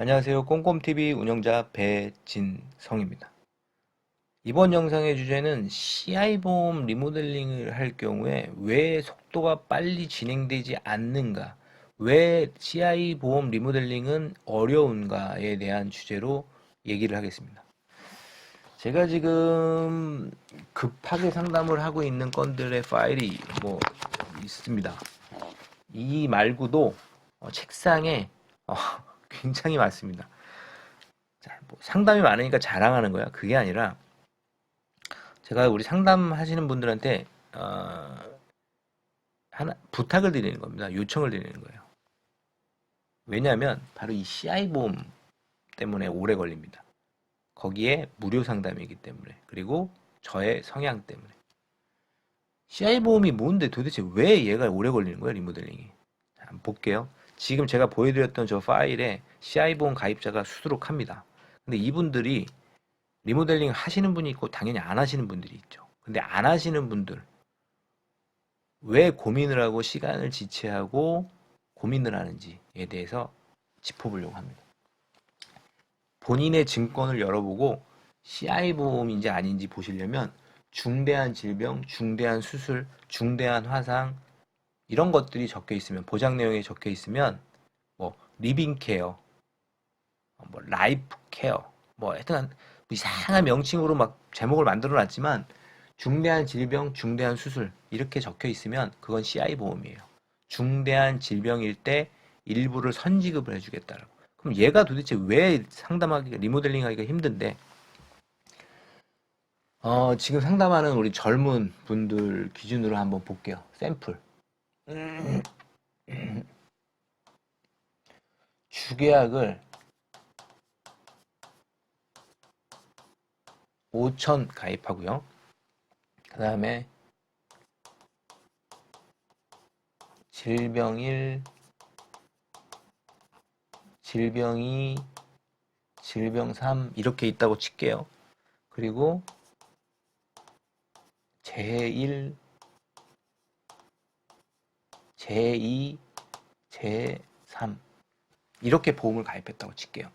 안녕하세요. 꼼꼼TV 운영자 배진성입니다. 이번 영상의 주제는 CI 보험 리모델링을 할 경우에 왜 속도가 빨리 진행되지 않는가, 왜 CI 보험 리모델링은 어려운가에 대한 주제로 얘기를 하겠습니다. 제가 지금 급하게 상담을 하고 있는 건들의 파일이 있습니다. 이 말고도 책상에 굉장히 많습니다. 자, 상담이 많으니까 자랑하는 거야. 그게 아니라 제가 우리 상담하시는 분들한테 하나 부탁을 드리는 겁니다. 요청을 드리는 거예요. 왜냐하면 바로 이 CI 보험 때문에 오래 걸립니다. 거기에 무료 상담이기 때문에, 그리고 저의 성향 때문에. CI 보험이 뭔데 도대체 왜 얘가 오래 걸리는 거야, 리모델링이? 자, 한번 볼게요. 지금 제가 보여드렸던 저 파일에 CI 보험 가입자가 수두룩합니다. 근데 이분들이 리모델링 하시는 분이 있고 당연히 안 하시는 분들이 있죠. 근데 안 하시는 분들, 왜 고민을 하고 시간을 지체하고 고민을 하는지에 대해서 짚어보려고 합니다. 본인의 증권을 열어보고 CI 보험인지 아닌지 보시려면 중대한 질병, 중대한 수술, 중대한 화상 이런 것들이 적혀 있으면, 보장 내용에 적혀 있으면 리빙 케어, 라이프 케어, 하여튼 이상한 명칭으로 막 제목을 만들어 놨지만 중대한 질병, 중대한 수술 이렇게 적혀 있으면 그건 CI 보험이에요. 중대한 질병일 때 일부를 선지급을 해주겠다라고. 그럼 얘가 도대체 왜 상담하기가, 리모델링하기가 힘든데, 지금 상담하는 우리 젊은 분들 기준으로 한번 볼게요. 샘플. 주계약을 5천 가입하고요. 그 다음에 질병1, 질병2, 질병3 이렇게 있다고 칠게요. 그리고 제1, 제2, 제3 이렇게 보험을 가입했다고 칠게요.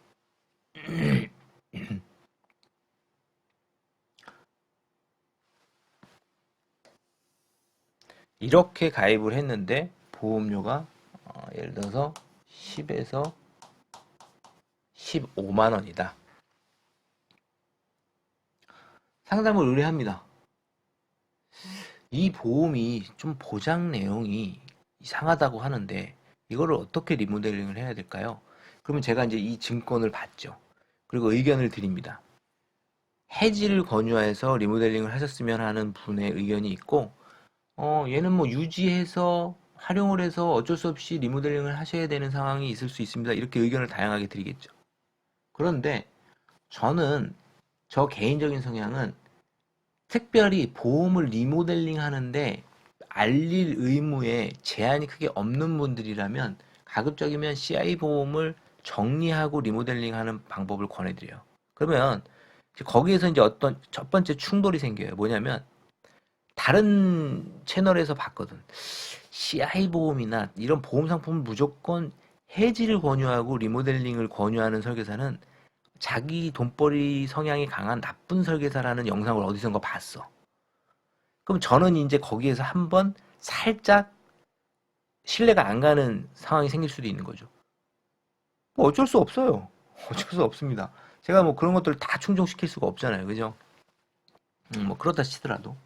이렇게 가입을 했는데 보험료가 예를 들어서 10에서 15만 원이다. 상담을 의뢰합니다. 이 보험이 좀 보장 내용이 이상하다고 하는데 이거를 어떻게 리모델링을 해야 될까요? 그러면 제가 이제 이 증권을 받죠. 그리고 의견을 드립니다. 해지를 권유해서 리모델링을 하셨으면 하는 분의 의견이 있고, 얘는 유지해서 활용을 해서 어쩔 수 없이 리모델링을 하셔야 되는 상황이 있을 수 있습니다. 이렇게 의견을 다양하게 드리겠죠. 그런데 저는, 저 개인적인 성향은 특별히 보험을 리모델링 하는데 알릴 의무에 제한이 크게 없는 분들이라면 가급적이면 CI 보험을 정리하고 리모델링 하는 방법을 권해드려요. 그러면 거기에서 이제 어떤 첫 번째 충돌이 생겨요. 뭐냐면 다른 채널에서 봤거든. CI 보험이나 이런 보험 상품을 무조건 해지를 권유하고 리모델링을 권유하는 설계사는 자기 돈벌이 성향이 강한 나쁜 설계사라는 영상을 어디선가 봤어. 그럼 저는 이제 거기에서 한번 살짝 신뢰가 안 가는 상황이 생길 수도 있는 거죠. 어쩔 수 없어요. 어쩔 수 없습니다. 제가 그런 것들을 다 충족시킬 수가 없잖아요. 그죠? 그렇다 치더라도.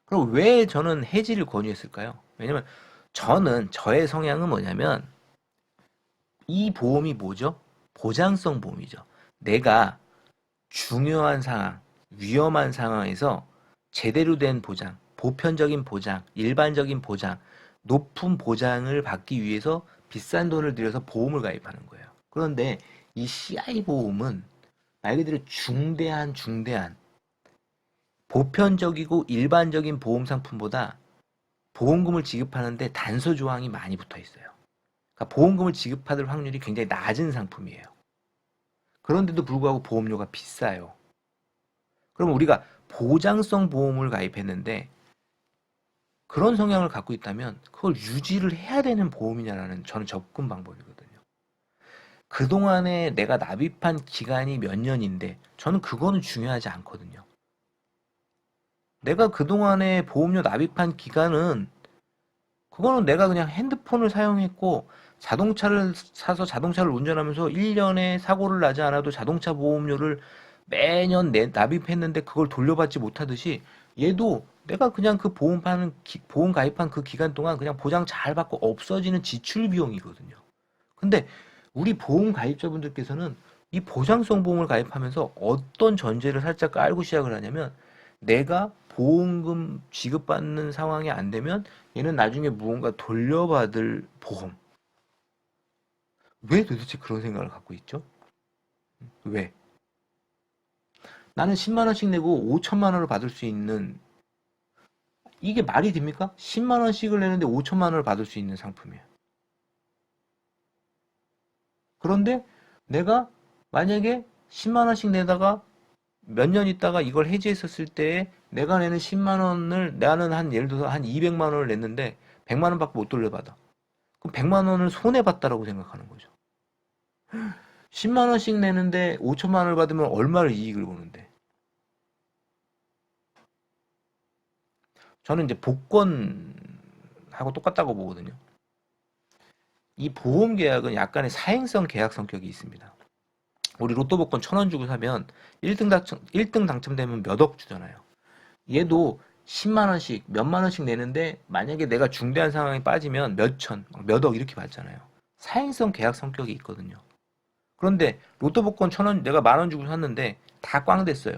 그럼 왜 저는 해지를 권유했을까요? 왜냐면 저는, 저의 성향은 뭐냐면 이 보험이 뭐죠? 보장성 보험이죠. 내가 중요한 상황, 위험한 상황에서 제대로 된 보장, 보편적인 보장, 일반적인 보장, 높은 보장을 받기 위해서 비싼 돈을 들여서 보험을 가입하는 거예요. 그런데 이 CI 보험은 말 그대로 중대한 보편적이고 일반적인 보험 상품보다 보험금을 지급하는데 단서 조항이 많이 붙어 있어요. 그러니까 보험금을 지급받을 확률이 굉장히 낮은 상품이에요. 그런데도 불구하고 보험료가 비싸요. 그럼 우리가 보장성 보험을 가입했는데 그런 성향을 갖고 있다면 그걸 유지를 해야 되는 보험이냐라는 저는 접근 방법이거든요. 그동안에 내가 납입한 기간이 몇 년인데 저는 그거는 중요하지 않거든요. 내가 그동안에 보험료 납입한 기간은 그거는 내가 그냥 핸드폰을 사용했고 자동차를 사서 자동차를 운전하면서 1년에 사고를 나지 않아도 자동차 보험료를 매년 납입했는데 그걸 돌려받지 못하듯이 얘도 내가 그냥 그 보험 가입한 그 기간 동안 그냥 보장 잘 받고 없어지는 지출 비용이거든요. 근데 우리 보험 가입자분들께서는 이 보장성 보험을 가입하면서 어떤 전제를 살짝 깔고 시작을 하냐면 내가 보험금 지급받는 상황이 안 되면 얘는 나중에 무언가 돌려받을 보험. 왜 도대체 그런 생각을 갖고 있죠? 왜? 나는 10만 원씩 내고 5천만 원을 받을 수 있는 이게 말이 됩니까? 10만 원씩을 내는데 5천만 원을 받을 수 있는 상품이에요. 그런데 내가 만약에 10만 원씩 내다가 몇 년 있다가 이걸 해지했었을 때에 내가 내는 10만 원을 나는 한 예를 들어서 한 200만 원을 냈는데 100만 원밖에 못 돌려받아. 그럼 100만 원을 손해 봤다라고 생각하는 거죠. 10만 원씩 내는데 5천만 원을 받으면 얼마를 이익을 보는데. 저는 이제 복권하고 똑같다고 보거든요. 이 보험 계약은 약간의 사행성 계약 성격이 있습니다. 우리 로또 복권 1,000원 주고 사면 1등 당첨되면 몇 억 주잖아요. 얘도 10만 원씩, 몇만 원씩 내는데 만약에 내가 중대한 상황에 빠지면 몇천, 몇 억 이렇게 받잖아요. 사행성 계약 성격이 있거든요. 그런데 로또 복권 1,000원 내가 만 원 주고 샀는데 다 꽝 됐어요.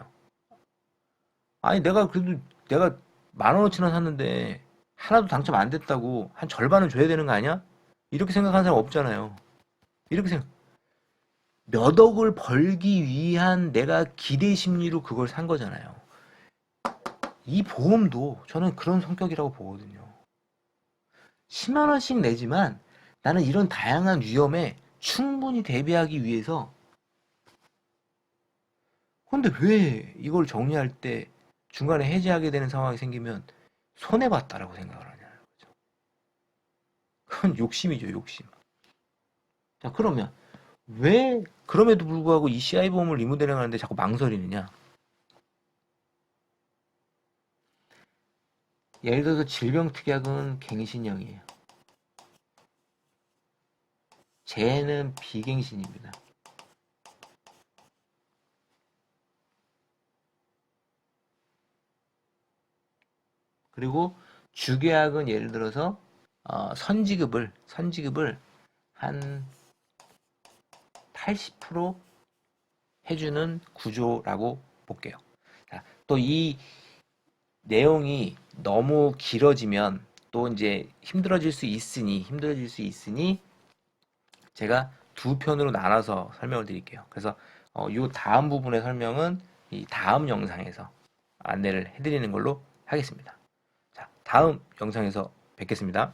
아니 내가 그래도 내가 만 원어치나 샀는데 하나도 당첨 안 됐다고 한 절반은 줘야 되는 거 아니야? 이렇게 생각하는 사람 없잖아요. 이렇게 생각. 몇 억을 벌기 위한 내가 기대 심리로 그걸 산 거잖아요. 이 보험도 저는 그런 성격이라고 보거든요. 10만 원씩 내지만 나는 이런 다양한 위험에 충분히 대비하기 위해서 근데 왜 이걸 정리할 때 중간에 해지하게 되는 상황이 생기면 손해봤다라고 생각을 하냐는 거죠. 그건 욕심이죠, 욕심. 자, 그러면 왜 그럼에도 불구하고 이 CI 보험을 리모델링 하는데 자꾸 망설이느냐? 예를 들어서 질병특약은 갱신형이에요. 재해는 비갱신입니다. 그리고 주계약은 예를 들어서 선지급을 한 80% 해주는 구조라고 볼게요. 또 이 내용이 너무 길어지면 또 이제 힘들어질 수 있으니 제가 두 편으로 나눠서 설명을 드릴게요. 그래서 이 다음 부분의 설명은 이 다음 영상에서 안내를 해드리는 걸로 하겠습니다. 자, 다음 영상에서 뵙겠습니다.